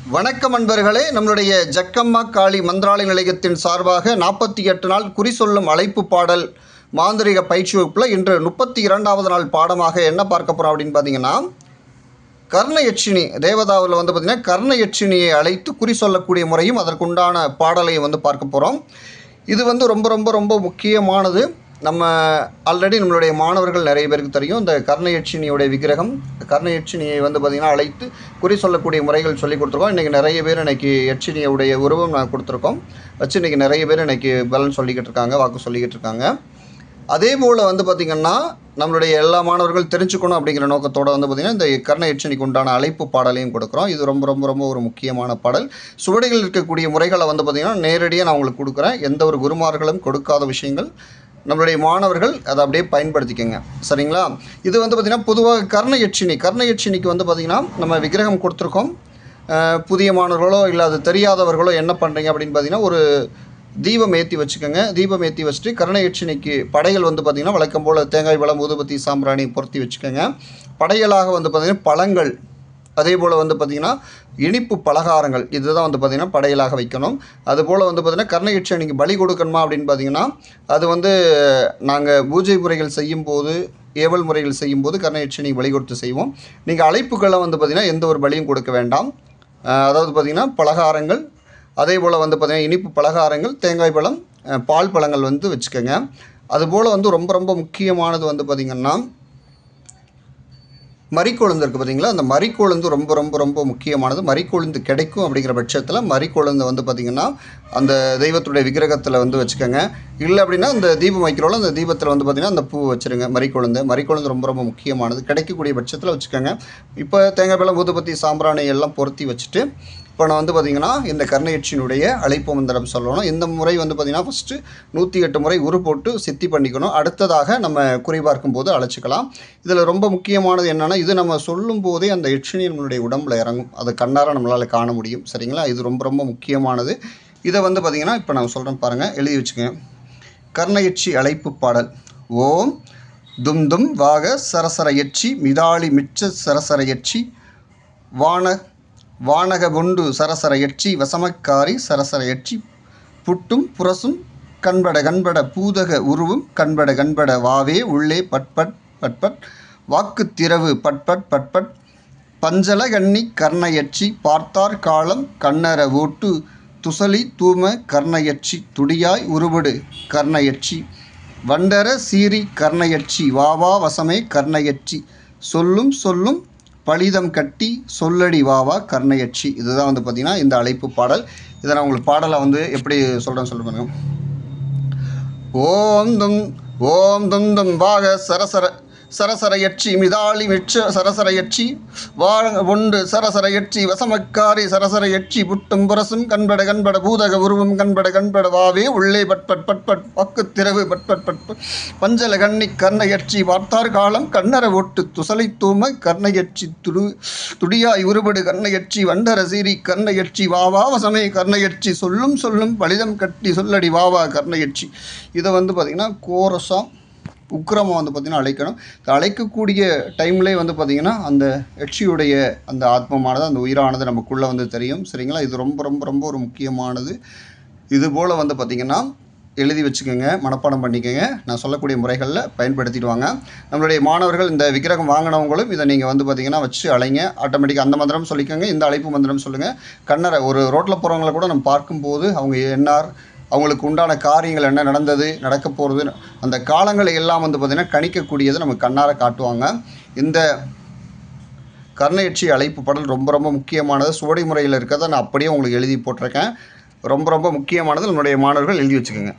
வணக்கம் அன்பர்களே, நம்மளுடைய ஜக்கம்மா காளி மந்திராலய நிலையத்தின் சார்பாக 48 நாள் குறி சொல்லும் அழைப்பு பாடல் மாந்திரிக பயிற்சி வகுப்பில் இன்று 32வது நாள் பாடமாக என்ன பார்க்க போகிறோம் அப்படின்னு பார்த்தீங்கன்னா, கர்ணயட்சினி தேவதாவில் பார்த்திங்கன்னா கர்ணயட்சினியை அழைத்து குறி சொல்லக்கூடிய முறையும் அதற்குண்டான பாடலையும் பார்க்க போகிறோம். இது ரொம்ப ரொம்ப ரொம்ப முக்கியமானது. நம்ம ஆல்ரெடி நம்மளுடைய மாணவர்கள் நிறைய பேருக்கு தெரியும். இந்த கர்ணயட்சினியோடைய விக்கிரகம், கர்ணயட்சினியை பார்த்திங்கன்னா அழைத்து குறி சொல்லக்கூடிய முறைகள் சொல்லி கொடுத்துருக்கோம். இன்றைக்கி நிறைய பேர் இன்றைக்கி யட்சினியுடைய உருவம் நான் கொடுத்துருக்கோம் வச்சு இன்றைக்கி நிறைய பேர் இன்றைக்கி பலன் சொல்லிக்கிட்டு இருக்காங்க, வாக்கு சொல்லிக்கிட்டு இருக்காங்க. அதே போல் பார்த்திங்கன்னா நம்மளுடைய எல்லா மாணவர்கள் தெரிஞ்சுக்கணும் அப்படிங்கிற நோக்கத்தோடு பார்த்திங்கன்னா இந்த கர்ணயட்சினிக்கு உண்டான அழைப்பு பாடலையும் கொடுக்குறோம். இது ரொம்ப ரொம்ப ரொம்ப ஒரு முக்கியமான பாடல். சுவடிகள் இருக்கக்கூடிய முறைகளை பார்த்திங்கன்னா நேரடியாக நான் உங்களுக்கு கொடுக்குறேன். எந்த ஒரு குருமார்களும் கொடுக்காத விஷயங்கள் நம்மளுடைய மாணவர்கள் அதை அப்படியே பயன்படுத்திக்கங்க, சரிங்களா? இது பார்த்திங்கன்னா பொதுவாக கர்ணயட்சினிக்கு பார்த்திங்கன்னா நம்ம விக்கிரகம் கொடுத்துருக்கோம். புதிய மாணவர்களோ இல்லை அது தெரியாதவர்களோ என்ன பண்ணுறீங்க அப்படின்னு பார்த்திங்கன்னா, ஒரு தீபம் ஏற்றி வச்சுக்கோங்க. தீபம் ஏற்றி வச்சுட்டு கர்ணயட்சினிக்கு படைகள் பார்த்திங்கன்னா வழக்கம் போல் தேங்காய் பழம், ஊதுபத்தி, சாம்பிராணி பொருத்தி வச்சுக்கோங்க. படைகளாக பார்த்திங்கன்னா பழங்கள், அதே போல் பார்த்திங்கன்னா இனிப்பு பலகாரங்கள், இதுதான் பார்த்திங்கன்னா படையலாக வைக்கணும். அதுபோல் பார்த்திங்கன்னா கர்ணயட்சினிக்கு பலி கொடுக்கணுமா அப்படின்னு பார்த்திங்கன்னா, அது நாங்கள் பூஜை முறைகள் செய்யும்போது, ஏவல் முறைகள் செய்யும்போது கர்ணயட்சினிக்கு பலி கொடுத்து செய்வோம். நீங்கள் அழைப்புகளை பார்த்திங்கன்னா எந்த ஒரு பலியும் கொடுக்க வேண்டாம். அதாவது பார்த்திங்கன்னா பலகாரங்கள், அதே போல் பார்த்திங்கன்னா இனிப்பு பலகாரங்கள், தேங்காய் பழம், பால் பழங்கள் வச்சுக்கோங்க. அதுபோல் ரொம்ப ரொம்ப முக்கியமானது பார்த்திங்கன்னா மறிக்கொழுந்து இருக்குது பார்த்தீங்களா? அந்த மறிக்கொழுந்து ரொம்ப ரொம்ப ரொம்ப முக்கியமானது. மறிக்கொழுந்து கிடைக்கும் அப்படிங்கிற பட்சத்தில் மறிக்கொழுந்து பார்த்திங்கன்னா அந்த தெய்வத்துடைய விக்கிரகத்தில் வச்சுக்கோங்க. இல்லை அப்படின்னா அந்த தீபம் வைக்கிறோம், அந்த தீபத்தில் பார்த்திங்கன்னா அந்த பூ வச்சுருங்க. மறிக்கொழுந்து ரொம்ப ரொம்ப முக்கியமானது. கிடைக்கக்கூடிய பட்சத்தில் வச்சுக்கோங்க. இப்போ தேங்காய் பழம், ஊதுபத்தி, சாம்பிராணி எல்லாம் பொருத்தி வச்சுட்டு இப்போ நான் பார்த்திங்கன்னா இந்த கர்ணயட்சியினுடைய அழைப்பு மந்திரம் சொல்லணும். இந்த முறை பார்த்திங்கன்னா ஃபஸ்ட்டு 108 முறை உரு போட்டு சித்தி பண்ணிக்கணும். அடுத்ததாக நம்ம குறி பார்க்கும்போது அழைச்சிக்கலாம். இதில் ரொம்ப முக்கியமானது என்னென்னா, இது நம்ம சொல்லும் போதே அந்த யட்சினி நம்மளுடைய உடம்பில் இறங்கும். அதை கண்ணார நம்மளால் காண முடியும், சரிங்களா? இது ரொம்ப ரொம்ப முக்கியமானது. இதை பார்த்திங்கன்னா இப்போ நான் சொல்கிறேன் பாருங்கள், எழுதி வச்சுக்கோங்க. கர்ணயட்சி அழைப்பு பாடல். ஓம் தும் தும் வாக சரசர யட்சி மிதாளி மிச்ச சரசர யட்சி வானக புண்டு சரசர யட்சி வசமக்காரி சரசர யட்சி புட்டும் புரசும் கண்பட பூதக உருவும் கண்பட வாவே உள்ளே பட்பட் பட்பட் வாக்கு திரவு பட்பட் பஞ்சல கண்ணி கர்ணயட்சி பார்த்தார் காலம் கண்ணர ஓட்டு துசலி தூம கர்ணயட்சி துடியாய் உருவடு கர்ணயட்சி வண்டர சீரி கர்ணயட்சி வாவா வசமே கர்ணயட்சி சொல்லும் பலிதம் கட்டி சொல்லடி வாவா கர்ணயட்சி. இதுதான் பார்த்திங்கன்னா இந்த அழைப்பு பாடல். இதை நான் உங்களுக்கு பாடலை எப்படி சொல்கிறேன்னு சொல்லுங்க. ஓம் தும் தும் வாக சரசர யட்சி மிதாளி மிச்ச சரசர யட்சி ஒண்டு சரசர யட்சி வசமக்காரி சரசர யட்சி புட்டும் புரசும் கண்பட பூதக உருவம் கண்பட வாவே உள்ளே பட்பட் பக்கு திரவு பட்பட் பஞ்சல கண்ணி கர்ணயட்சி பார்த்தார் காலம் கண்ணர ஓட்டு துசலை தூம கர்ணயட்சி துடியாய் உருபடு கர்ணயட்சி வண்டர சீரி கர்ணயட்சி வாவா வசமே கர்ணயட்சி சொல்லும் பலிதம் கட்டி சொல்லடி வாவா கர்ணயட்சி. இதை பார்த்திங்கன்னா கோரஸாக உக்கிரமாக பார்த்திங்கன்னா அழைக்கணும். அழைக்கக்கூடிய டைம்லேயே பார்த்திங்கன்னா அந்த யட்சியுடைய அந்த ஆத்மமானது, அந்த உயிரானது நமக்குள்ளே தெரியும், சரிங்களா? இது ரொம்ப ரொம்ப ரொம்ப ஒரு முக்கியமானது. இதுபோல் பார்த்திங்கன்னா எழுதி வச்சுக்கோங்க, மனப்பாடம் பண்ணிக்கோங்க. நான் சொல்லக்கூடிய முறைகளில் பயன்படுத்திட்டு வாங்க. நம்மளுடைய மாணவர்கள் இந்த விக்கிரகம் வாங்கினவங்களும் இதை நீங்கள் பார்த்திங்கன்னா வச்சு அழைங்க. ஆட்டோமேட்டிக்காக அந்த மந்திரம் சொல்லிக்கோங்க, இந்த அழைப்பு மந்திரம் சொல்லுங்கள். கண்ணரை ஒரு ரோட்டில் போகிறவங்கள கூட நம்ம பார்க்கும்போது அவங்க என்னார், அவங்களுக்கு உண்டான காரியங்கள் என்ன நடந்தது, நடக்க போகிறது, அந்த காலங்களை எல்லாம் பார்த்திங்கன்னா கணிக்கக்கூடியது நம்ம கண்ணார காட்டுவாங்க. இந்த கர்ணயட்சி அழைப்பு பாடல் ரொம்ப ரொம்ப முக்கியமானது. சுவடி முறையில் இருக்கிறத நான் அப்படியே உங்களுக்கு எழுதி போட்டிருக்கேன். ரொம்ப ரொம்ப முக்கியமானது. நம்மளுடைய மாணவர்கள் எழுதி வச்சுக்கோங்க.